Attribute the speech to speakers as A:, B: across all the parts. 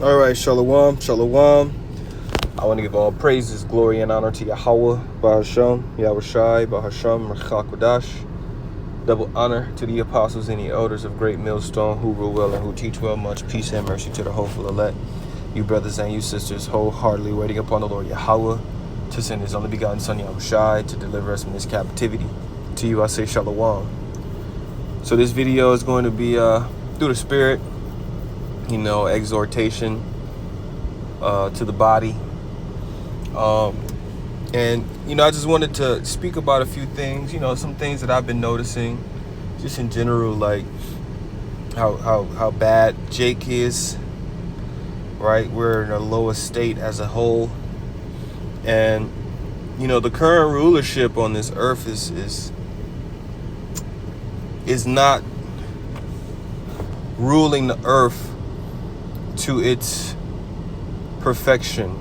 A: All right, Shalom, Shalom. I want to give all praises, glory, and honor to Yahweh, Bahasham, Yahushai, Bahasham, Rechak Kodash. Double honor to the apostles and the elders of Great Millstone who rule well and who teach well. Much peace and mercy to the hopeful elect. You brothers and you sisters wholeheartedly waiting upon the Lord Yahweh to send his only begotten Son Yahushai to deliver us from this captivity. To you I say Shalom. So this video is going to be through the Spirit, exhortation to the body. And I just wanted to speak about a few things, some things that I've been noticing just in general, like how bad Jake is, right? We're in a lowest state as a whole. And the current rulership on this earth is not ruling the earth to its perfection.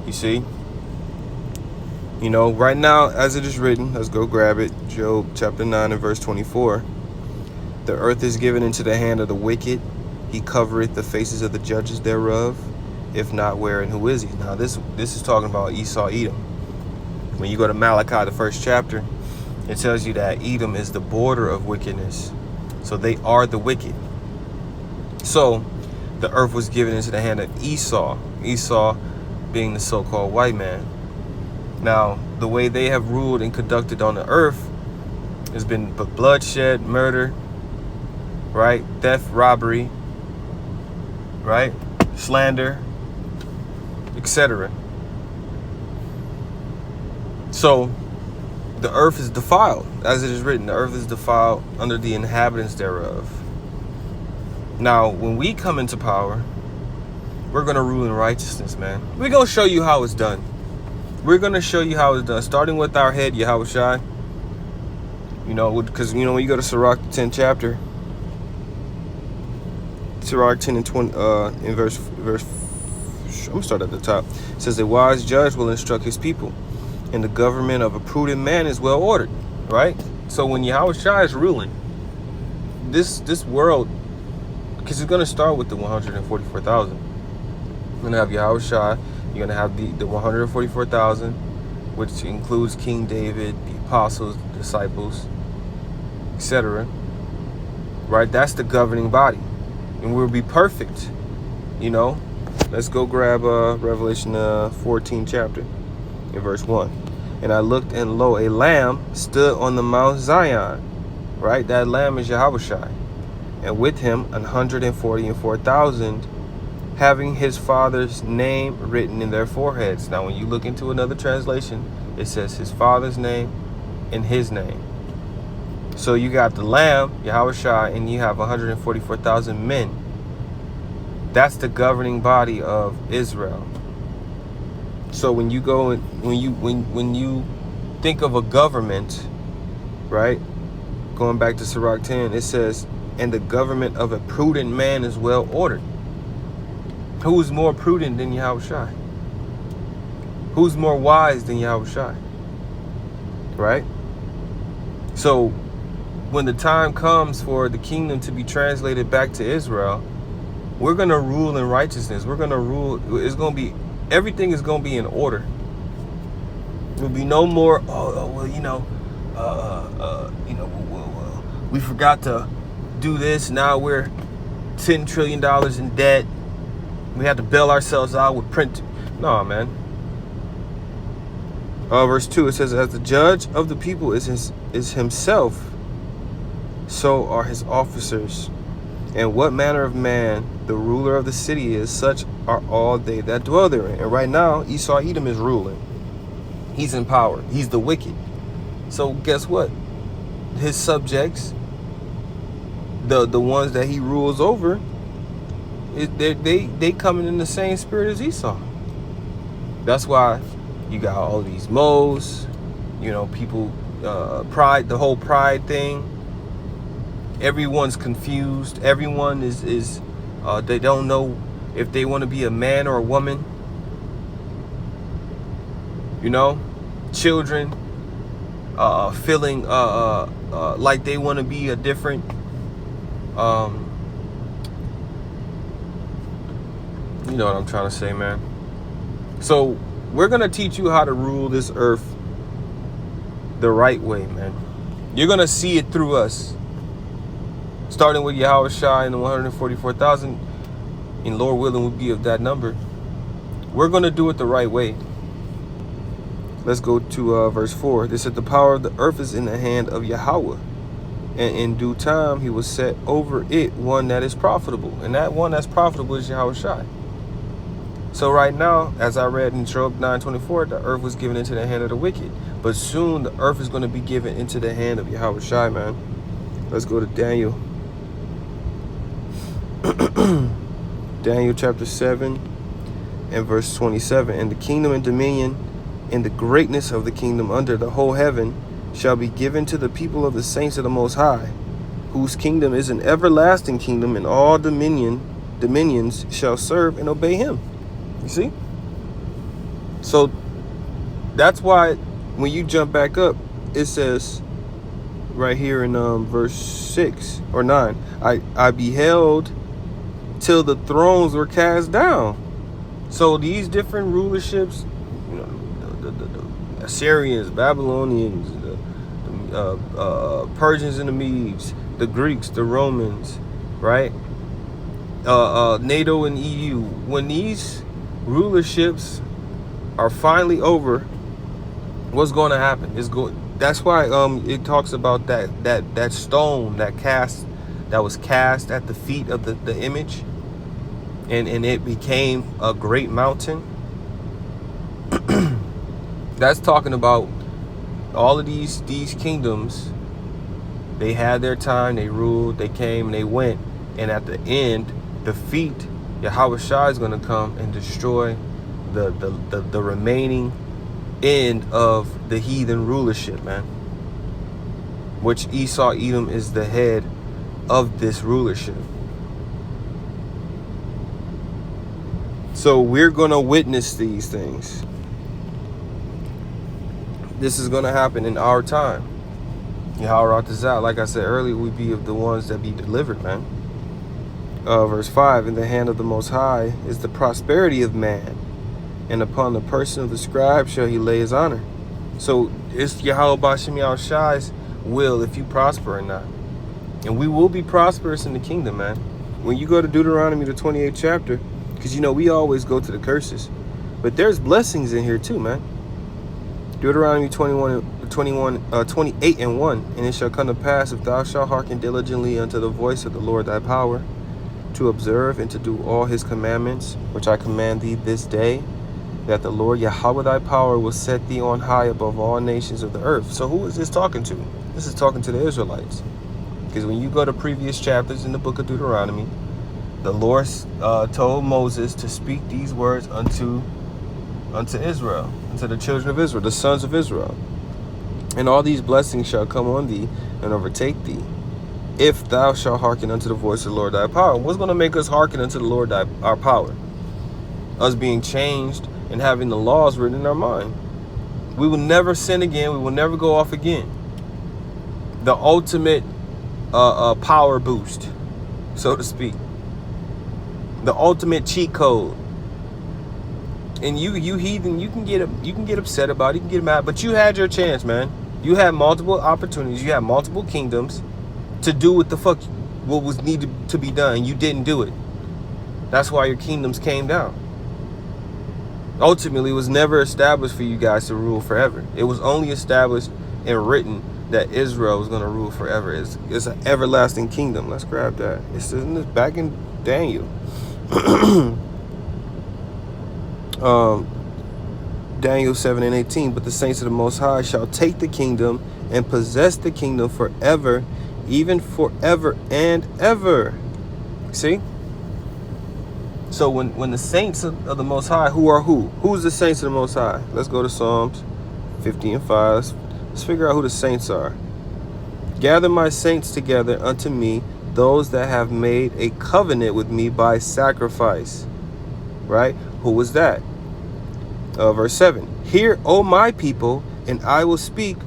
A: You see? Right now, as it is written, let's go grab it. Job chapter 9 and verse 24. The earth is given into the hand of the wicked. He covereth the faces of the judges thereof. If not, where and who is he? Now, this is talking about Esau, Edom. When you go to Malachi, the first chapter, it tells you that Edom is the border of wickedness. So they are the wicked. So the earth was given into the hand of Esau. Esau being the so-called white man. Now, the way they have ruled and conducted on the earth has been bloodshed, murder, right? Theft, robbery, right? Slander, etc. So the earth is defiled, as it is written, the earth is defiled under the inhabitants thereof. Now, when we come into power, we're going to rule in righteousness, man. We're going to show you how it's done. We're going to show you how it's done, starting with our head, Yahushai. Because, when you go to Sirach, the 10th chapter, Sirach 10 and 20, in verse, I'm going to start at the top. It says, a wise judge will instruct his people, and the government of a prudent man is well ordered, right? So when Yahushai is ruling, this world, because it's going to start with the 144,000. You're going to have Yahushua. You're going to have the 144,000, which includes King David, the apostles, the disciples, etc. Right? That's the governing body. And we'll be perfect. Let's go grab Revelation 14 chapter in verse 1. And I looked, and lo, a lamb stood on the Mount Zion. Right? That lamb is Yahushua. And with him 144,000, having his father's name written in their foreheads. Now, when you look into another translation, it says his father's name and his name. So you got the Lamb, Yahushua, and you have 144,000 men. That's the governing body of Israel. So when you go and when you think of a government, right? Going back to Sirach 10, it says, and the government of a prudent man is well ordered. Who is more prudent than Yahushua? Who's more wise than Yahushua? Right? So when the time comes for the kingdom to be translated back to Israel, we're going to rule in righteousness. We're going to rule. It's going to be, everything is going to be in order. There'll be no more, we forgot to do this. Now we're $10 trillion in debt. We had to bail ourselves out with print. No, man. Verse 2, it says, as the judge of the people is himself, so are his officers. And what manner of man the ruler of the city is, such are all they that dwell therein. And right now, Esau, Edom is ruling. He's in power. He's the wicked. So guess what? His subjects, the ones that he rules over, they coming in the same spirit as Esau. That's why you got all these moles, people, pride, the whole pride thing. Everyone's confused. Everyone is they don't know if they want to be a man or a woman. Children feeling like they want to be a different You know what I'm trying to say, man. So we're going to teach you how to rule this earth the right way, man. You're going to see it through us. Starting with Yahweh Shai and the 144,000, and Lord willing will be of that number. We're going to do it the right way. Let's go to verse 4. They said, the power of the earth is in the hand of Yahweh, and in due time he will set over it one that is profitable. And that one that's profitable is Yahweh Shai. So right now, as I read in Job 9:24, the earth was given into the hand of the wicked. But soon the earth is going to be given into the hand of Yahweh Shai, man. Let's go to Daniel. Daniel chapter 7 and verse 27. And the kingdom and dominion and the greatness of the kingdom under the whole heaven shall be given to the people of the saints of the Most High, whose kingdom is an everlasting kingdom, and all dominions shall serve and obey him. You see? So that's why when you jump back up, it says right here in verse 6 or 9, I beheld till the thrones were cast down. So these different rulerships, you know, the Assyrians, Babylonians, the Persians and the Medes, the Greeks, the Romans, right? NATO and EU. When these rulerships are finally over, what's going to happen? That's why it talks about that stone that was cast at the feet of the image, and it became a great mountain. That's talking about all of these kingdoms. They had their time, they ruled, they came and they went, and at the end, the feet, Yahweh Shai is going to come and destroy the remaining end of the heathen rulership, man. Which Esau Edom is the head of this rulership. So we're going to witness these things. This is going to happen in our time. Yahweh Ratazah, like I said earlier, we be of the ones that be delivered, man. Verse 5, in the hand of the Most High is the prosperity of man, and upon the person of the scribe shall he lay his honor. So it's Yahweh Bashem Yahweh Shai's will if you prosper or not. And we will be prosperous in the kingdom, man. When you go to Deuteronomy, the 28th chapter, because, you know, we always go to the curses, but there's blessings in here too, man. Deuteronomy 28 and 1. And it shall come to pass, if thou shalt hearken diligently unto the voice of the Lord thy power, to observe and to do all his commandments, which I command thee this day, that the Lord Yahweh thy power will set thee on high above all nations of the earth. So who is this talking to? This is talking to the Israelites. Because when you go to previous chapters in the book of Deuteronomy, the Lord told Moses to speak these words unto Israel, unto the children of Israel, the sons of Israel. And all these blessings shall come on thee and overtake thee, if thou shalt hearken unto the voice of the Lord thy power. What's going to make us hearken unto the Lord our power? Us being changed and having the laws written in our mind. We will never sin again. We will never go off again. The ultimate power boost, so to speak. The ultimate cheat code. And you heathen, you can get upset about it, you can get mad, but you had your chance, man. You had multiple opportunities, you had multiple kingdoms to do what was needed to be done. You didn't do it. That's why your kingdoms came down. Ultimately, it was never established for you guys to rule forever. It was only established and written that Israel was going to rule forever. It's an everlasting kingdom. Let's grab that. It's back in Daniel. Daniel 7 and 18. But the saints of the Most High shall take the kingdom and possess the kingdom forever, even forever and ever. See? So when the saints of the Most High, who are who? Who's the saints of the Most High? Let's go to Psalms 50 and 5. Let's figure out who the saints are. Gather my saints together unto me, those that have made a covenant with me by sacrifice. Right? Who was that? Verse 7. Hear, O my people, and I will speak,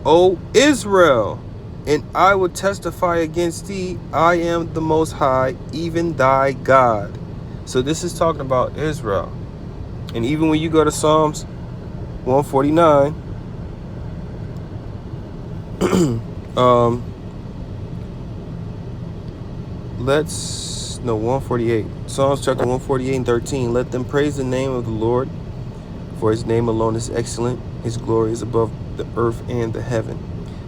A: O Israel, and I will testify against thee. I am the Most High, even thy God. So this is talking about Israel. And even when you go to Psalms 149, 148. Psalms chapter 148 and 13. Let them praise the name of the Lord, for his name alone is excellent. His glory is above the earth and the heaven.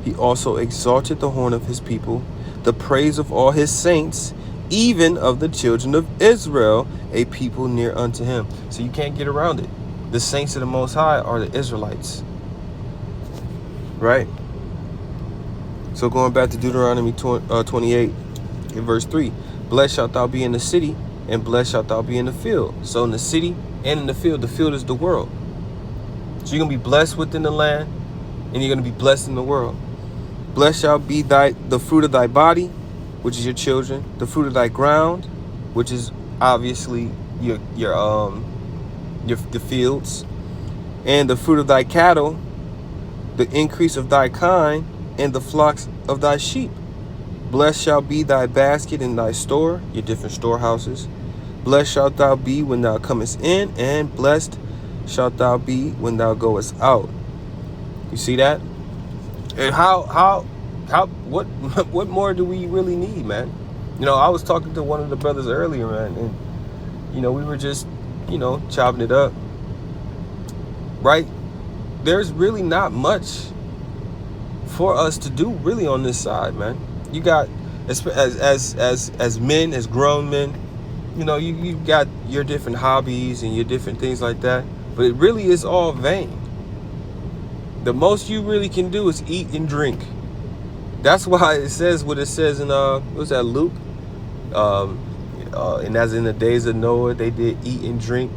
A: He also exalted the horn of his people, the praise of all his saints, even of the children of Israel, a people near unto him. So you can't get around it. The saints of the Most High are the Israelites. Right? So going back to Deuteronomy 28 in verse 3. Blessed shalt thou be in the city, and blessed shalt thou be in the field. So in the city and in the field is the world. So you're going to be blessed within the land, and you're going to be blessed in the world. Blessed shall be the fruit of thy body, which is your children, the fruit of thy ground, which is obviously the fields, and the fruit of thy cattle, the increase of thy kind, and the flocks of thy sheep. Blessed shall be thy basket and thy store, your different storehouses. Blessed shalt thou be when thou comest in, and blessed shalt thou be when thou goest out. You see that? And what more do we really need, man? You know, I was talking to one of the brothers earlier, man, and you know, we were just, you know, chopping it up. Right? There's really not much for us to do really on this side, man. You got as men, as grown men, you know, you got your different hobbies and your different things like that, but it really is all vain. The most you really can do is eat and drink. That's why it says what it says in what's that, Luke? And as in the days of Noah, they did eat and drink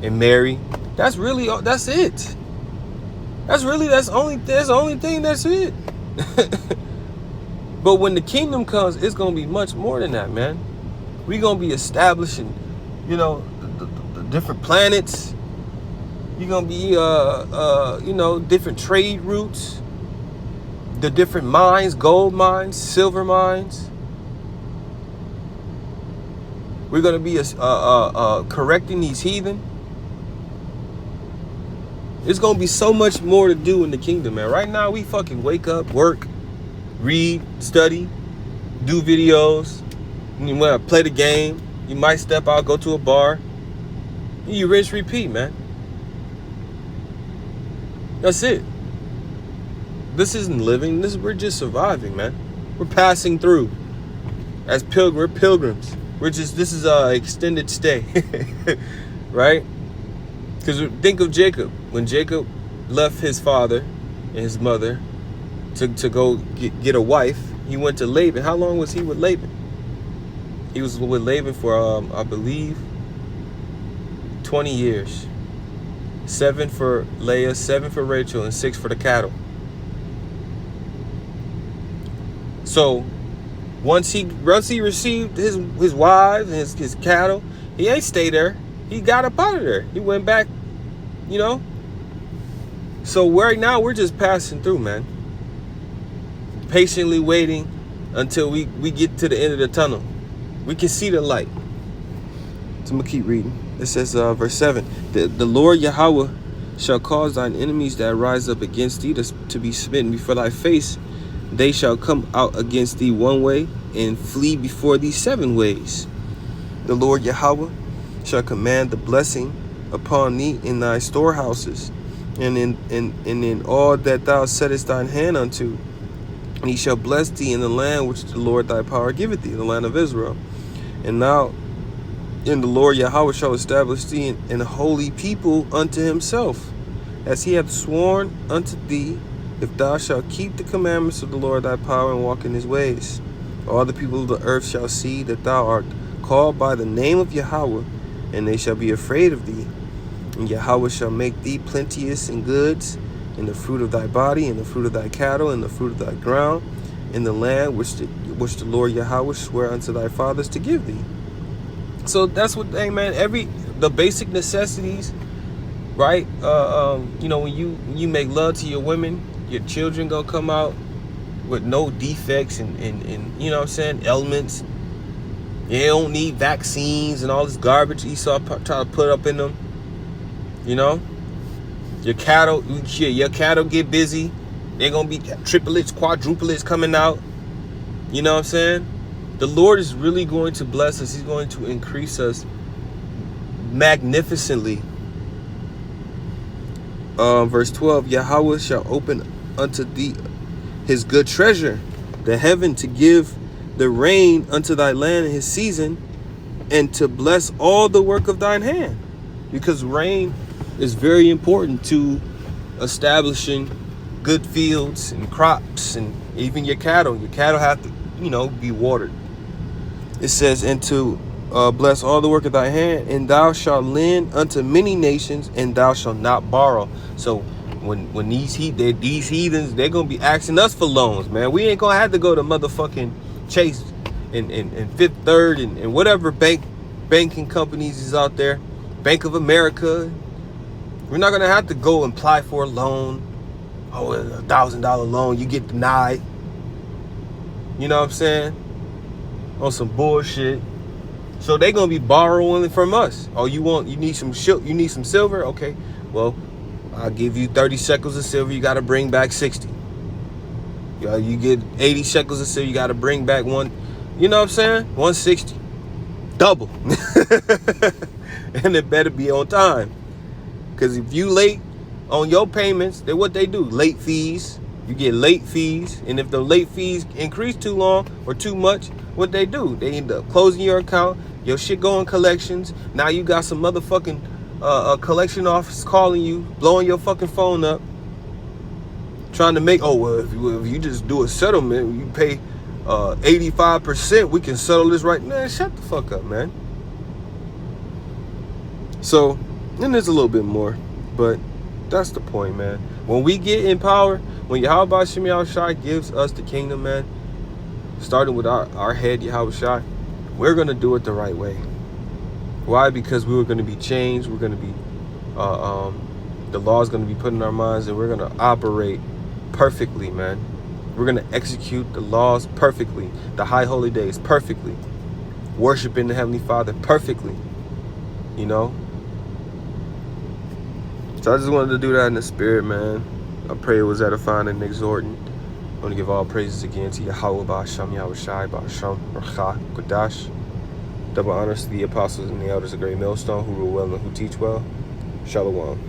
A: and marry. That's really all. That's it. That's the only thing. That's it. But when the kingdom comes, it's gonna be much more than that, man. We're gonna be establishing, you know, the different planets. You're gonna be you know, different trade routes, the different mines, gold mines, silver mines. We're gonna be correcting these heathen. There's gonna be so much more to do in the kingdom, man. Right now, we fucking wake up, work, read, study, do videos. You wanna play the game. You might step out, go to a bar. You rinse, repeat, man. That's it. This isn't living. We're just surviving, man. We're passing through. As we're pilgrims. This is a extended stay, right? Because think of Jacob. When Jacob left his father and his mother to go get a wife, he went to Laban. How long was he with Laban? He was with Laban for, I believe, 20 years. 7 for Leah, 7 for Rachel, and 6 for the cattle. So once he received his wives and his cattle, he ain't stay there. He got up out of there. He went back, you know. So right now we're just passing through, man. Patiently waiting until we get to the end of the tunnel. We can see the light. So I'm gonna keep reading. It says, verse 7, the Lord Yahweh shall cause thine enemies that rise up against thee to be smitten before thy face. They shall come out against thee one way and flee before thee 7 ways. The Lord Yahweh shall command the blessing upon thee in thy storehouses, and in all that thou settest thine hand unto. And he shall bless thee in the land which the Lord thy power giveth thee, the land of Israel. And now in the Lord Yahweh shall establish thee an holy people unto himself, as he hath sworn unto thee, if thou shalt keep the commandments of the Lord thy power and walk in his ways. All the people of the earth shall see that thou art called by the name of Yahweh, and they shall be afraid of thee. And Yahweh shall make thee plenteous in goods, in the fruit of thy body, in the fruit of thy cattle, in the fruit of thy ground, in the land which the Lord Yahweh sware unto thy fathers to give thee. So that's what, hey man, the basic necessities, right? You know, when you make love to your women, your children gonna come out with no defects and you know what I'm saying, elements. They don't need vaccines and all this garbage Esau try to put up in them. You know, your cattle get busy. They're gonna be triplets, quadruplets coming out. You know what I'm saying? The Lord is really going to bless us. He's going to increase us magnificently. Verse 12, Yahweh shall open unto thee his good treasure, the heaven, to give the rain unto thy land in his season, and to bless all the work of thine hand. Because rain is very important to establishing good fields and crops, and even your cattle. Your cattle have to, be watered. It says, and to bless all the work of thy hand, and thou shalt lend unto many nations, and thou shalt not borrow. So when these heathens, they're gonna be asking us for loans, man. We ain't gonna have to go to motherfucking Chase and Fifth Third and whatever banking companies is out there, Bank of America. We're not gonna have to go and apply for a loan. Oh, $1,000 loan, you get denied. You know what I'm saying? On some bullshit. So they gonna be borrowing from us. Oh, you need some silver? Okay, well, I'll give you 30 shekels of silver. You got to bring back 60. You get 80 shekels of silver. You got to bring back one. You know what I'm saying? 160. Double. And it better be on time. Because if you late on your payments, then what they do? Late fees. You get late fees. And if the late fees increase too long or too much, what they do? They end up closing your account. Your shit going collections. Now you got some motherfucking a collection office calling you, blowing your fucking phone up, trying to make, if you just do a settlement, you pay 85%, we can settle this right now. Shut the fuck up, man. So, and there's a little bit more, but that's the point, man. When we get in power, when Yahweh Hashem Yahushua gives us the kingdom, man, starting with our head, Yahweh Shai, we're going to do it the right way. Why? Because we were going to be changed. We're going to be, the law is going to be put in our minds, and we're going to operate perfectly, man. We're going to execute the laws perfectly, the high holy days perfectly, worshiping the Heavenly Father perfectly, So I just wanted to do that in the spirit, man. I pray it was edifying and exhorting. I want to give all praises again to Yahweh Ba'asham Yahushai Ba'asham Racha Kodash. Double honors to the apostles and the elders of Great Millstone who rule well and who teach well. Shalom.